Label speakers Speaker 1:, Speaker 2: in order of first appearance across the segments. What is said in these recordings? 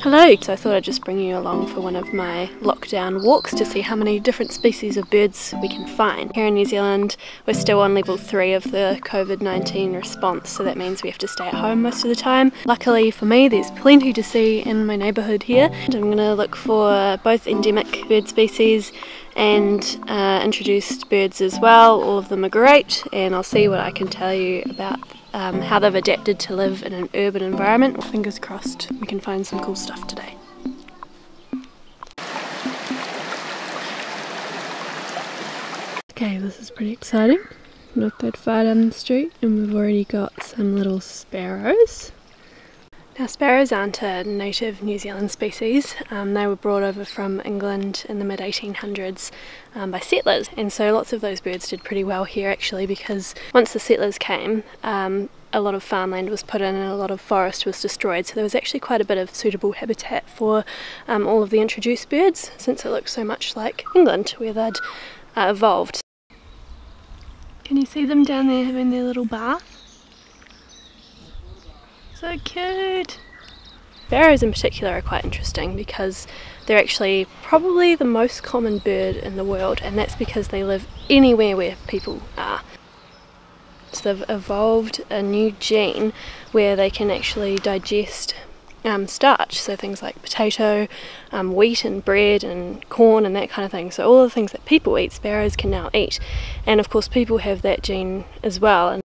Speaker 1: Hello! So I thought I'd just bring you along for one of my lockdown walks to see how many different species of birds we can find. Here in New Zealand we're still on level 3 of the COVID-19 response, so that means we have to stay at home most of the time. Luckily for me there's plenty to see in my neighbourhood here. And I'm going to look for both endemic bird species and introduced birds as well. All of them are great, and I'll see what I can tell you about how they've adapted to live in an urban environment. Fingers crossed we can find some cool stuff today. Okay, this is pretty exciting. Not that far down the street and we've already got some little sparrows. Now, sparrows aren't a native New Zealand species. They were brought over from England in the mid-1800s by settlers, and so lots of those birds did pretty well here actually, because once the settlers came a lot of farmland was put in and a lot of forest was destroyed, so there was actually quite a bit of suitable habitat for all of the introduced birds, since it looks so much like England where they'd evolved. Can you see them down there having their little bath? So cute! Sparrows in particular are quite interesting because they're actually probably the most common bird in the world, and that's because they live anywhere where people are. So they've evolved a new gene where they can actually digest starch, so things like potato, wheat and bread and corn and that kind of thing. So all the things that people eat, sparrows can now eat, and of course people have that gene as well.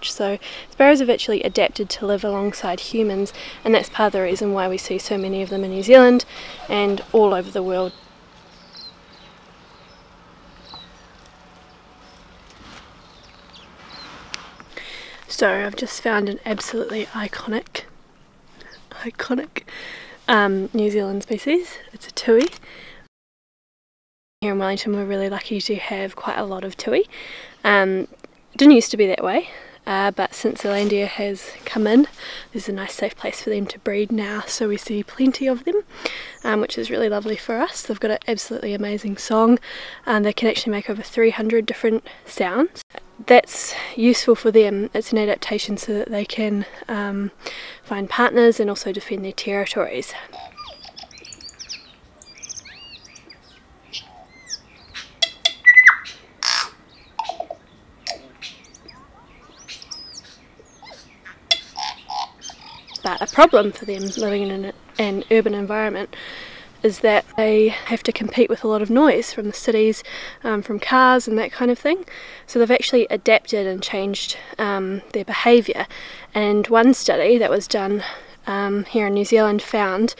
Speaker 1: So sparrows have actually adapted to live alongside humans, and that's part of the reason why we see so many of them in New Zealand and all over the world. So I've just found an absolutely iconic New Zealand species. It's a tui. Here in Wellington we're really lucky to have quite a lot of tui. Didn't used to be that way. But since Zealandia has come in, there's a nice safe place for them to breed now, so we see plenty of them, which is really lovely for us. They've got an absolutely amazing song, and they can actually make over 300 different sounds. That's useful for them. It's an adaptation so that they can find partners and also defend their territories. But a problem for them living in an urban environment is that they have to compete with a lot of noise from the cities, from cars and that kind of thing. So they've actually adapted and changed their behaviour. And one study that was done here in New Zealand found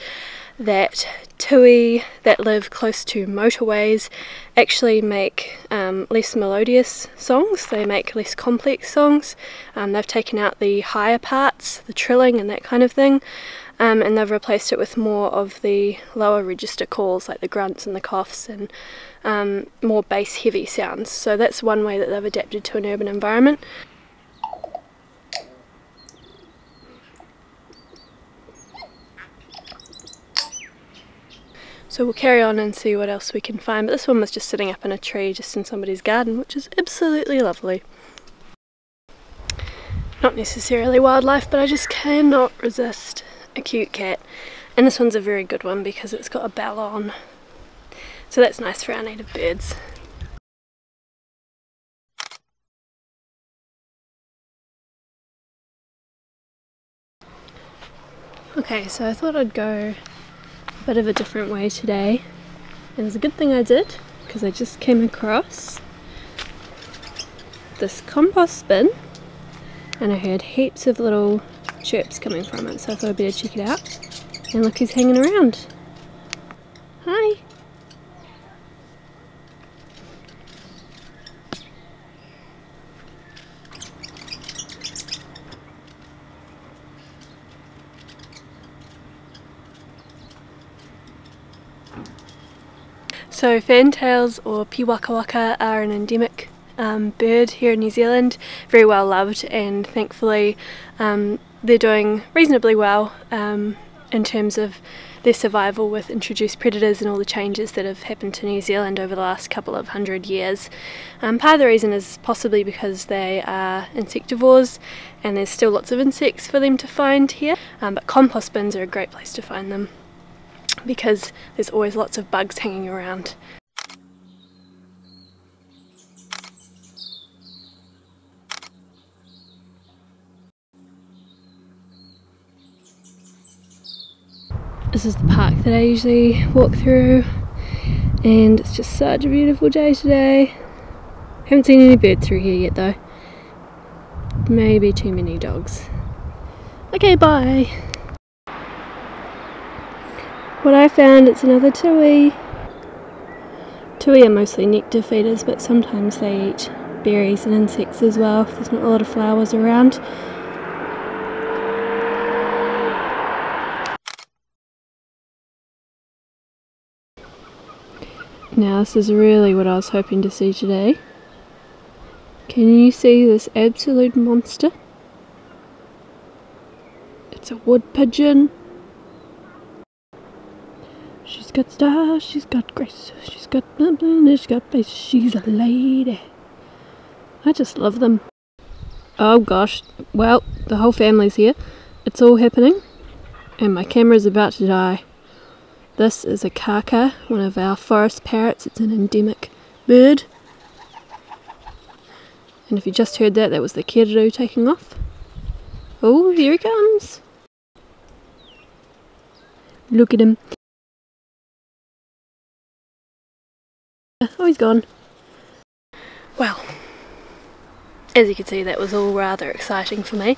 Speaker 1: that tui that live close to motorways actually make less melodious songs. They make less complex songs. They've taken out the higher parts, the trilling and that kind of thing, and they've replaced it with more of the lower register calls like the grunts and the coughs and more bass heavy sounds. So that's one way that they've adapted to an urban environment. So we'll carry on and see what else we can find, but this one was just sitting up in a tree just in somebody's garden, which is absolutely lovely. Not necessarily wildlife, but I just cannot resist a cute cat. And this one's a very good one because it's got a bell on. So that's nice for our native birds. Okay, so I thought I'd go bit of a different way today, and it's a good thing I did because I just came across this compost bin and I heard heaps of little chirps coming from it, so I thought I'd better check it out. And look who's hanging around. Hi! So fantails or piwakawaka are an endemic bird here in New Zealand, very well loved, and thankfully they're doing reasonably well in terms of their survival with introduced predators and all the changes that have happened to New Zealand over the last couple of 100 years. Part of the reason is possibly because they are insectivores and there's still lots of insects for them to find here, but compost bins are a great place to find them. because there's always lots of bugs hanging around. This is the park that I usually walk through, and it's just such a beautiful day today. Haven't seen any birds through here yet though. Maybe too many dogs. Okay, bye! What I found, it's another tui. Tui are mostly nectar feeders, but sometimes they eat berries and insects as well if there's not a lot of flowers around. Now this is really what I was hoping to see today. Can you see this absolute monster? It's a wood pigeon. She's got style, she's got grace, she's got she's got face, she's a lady. I just love them. Oh gosh, well, the whole family's here. It's all happening, and my camera's about to die. This is a Kākā, one of our forest parrots. It's an endemic bird. And if you just heard that, that was the Kererū taking off. Oh, here he comes. Look at him. Oh, he's gone. Well, as you can see, that was all rather exciting for me.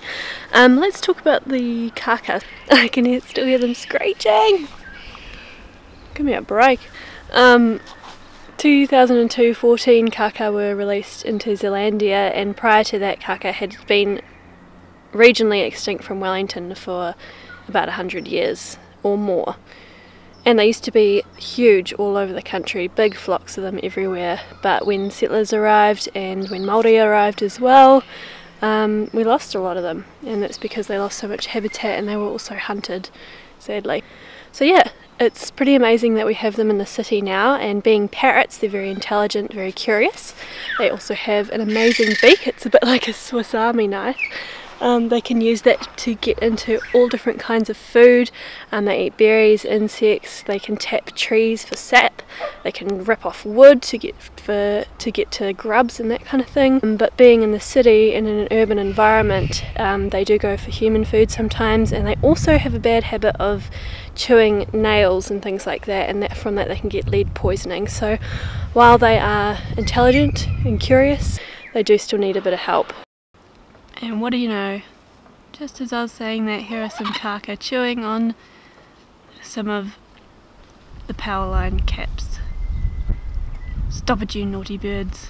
Speaker 1: Let's talk about the Kākā. I can still hear them screeching. Give me a break. 2002, 14 Kākā were released into Zealandia, and prior to that Kākā had been regionally extinct from Wellington for about 100 years or more. And they used to be huge all over the country, big flocks of them everywhere. But when settlers arrived and when Māori arrived as well, we lost a lot of them, and that's because they lost so much habitat and they were also hunted, sadly. So yeah, it's pretty amazing that we have them in the city now, and being parrots, they're very intelligent, very curious. They also have an amazing beak. It's a bit like a Swiss Army knife. They can use that to get into all different kinds of food. They eat berries, insects, they can tap trees for sap, they can rip off wood to get to grubs and that kind of thing. But being in the city and in an urban environment, they do go for human food sometimes, and they also have a bad habit of chewing nails and things like that, and from that they can get lead poisoning. So while they are intelligent and curious, they do still need a bit of help. And what do you know, just as I was saying that, here are some Kākā chewing on some of the power line caps. Stop it, you naughty birds.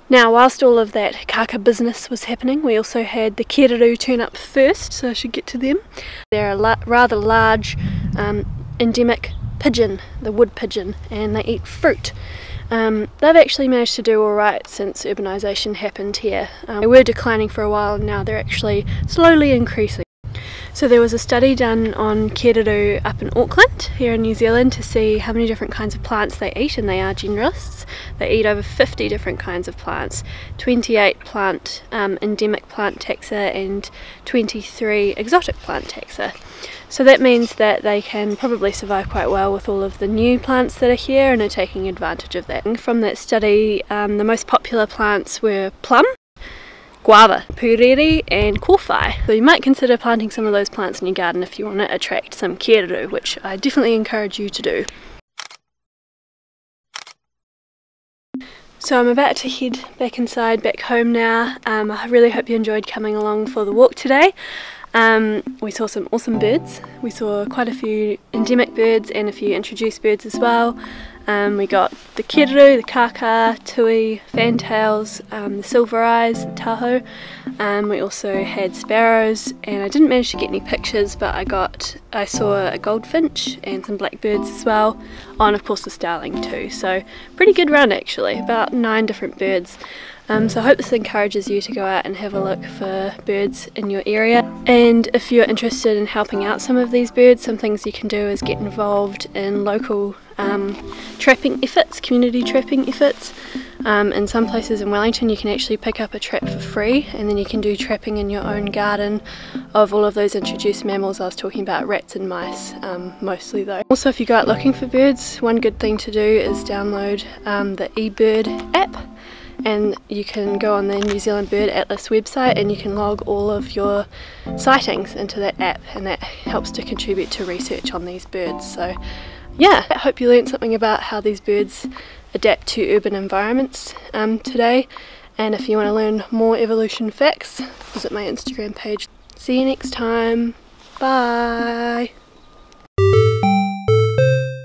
Speaker 1: Now, whilst all of that Kākā business was happening, we also had the Kererū turn up first, so I should get to them. They're a rather large endemic pigeon, the wood pigeon, and they eat fruit. They've actually managed to do alright since urbanisation happened here. They were declining for a while, and now they're actually slowly increasing. So there was a study done on Kererū up in Auckland, here in New Zealand, to see how many different kinds of plants they eat, and they are generalists. They eat over 50 different kinds of plants, 28 endemic plant taxa and 23 exotic plant taxa. So that means that they can probably survive quite well with all of the new plants that are here, and are taking advantage of that. From that study, the most popular plants were plum, guava, puriri and kōwhai. So you might consider planting some of those plants in your garden if you want to attract some Kererū, which I definitely encourage you to do. So I'm about to head back inside, back home now. I really hope you enjoyed coming along for the walk today. We saw some awesome birds. We saw quite a few endemic birds and a few introduced birds as well. We got the Kererū, the Kākā, tui, Fantails, the silver eyes, the taho. We also had sparrows, and I didn't manage to get any pictures, but I saw a goldfinch and some blackbirds as well. Oh, and of course the starling too. So pretty good run actually, about 9 different birds. So I hope this encourages you to go out and have a look for birds in your area. And if you're interested in helping out some of these birds, some things you can do is get involved in local trapping efforts, community trapping efforts. In some places in Wellington you can actually pick up a trap for free, and then you can do trapping in your own garden of all of those introduced mammals I was talking about, rats and mice mostly though. Also, if you go out looking for birds, one good thing to do is download the ebird app, and you can go on the New Zealand Bird Atlas website and you can log all of your sightings into that app, and that helps to contribute to research on these birds. So yeah, I hope you learned something about how these birds adapt to urban environments today, and if you want to learn more evolution facts, visit my Instagram page. See you next time. Bye!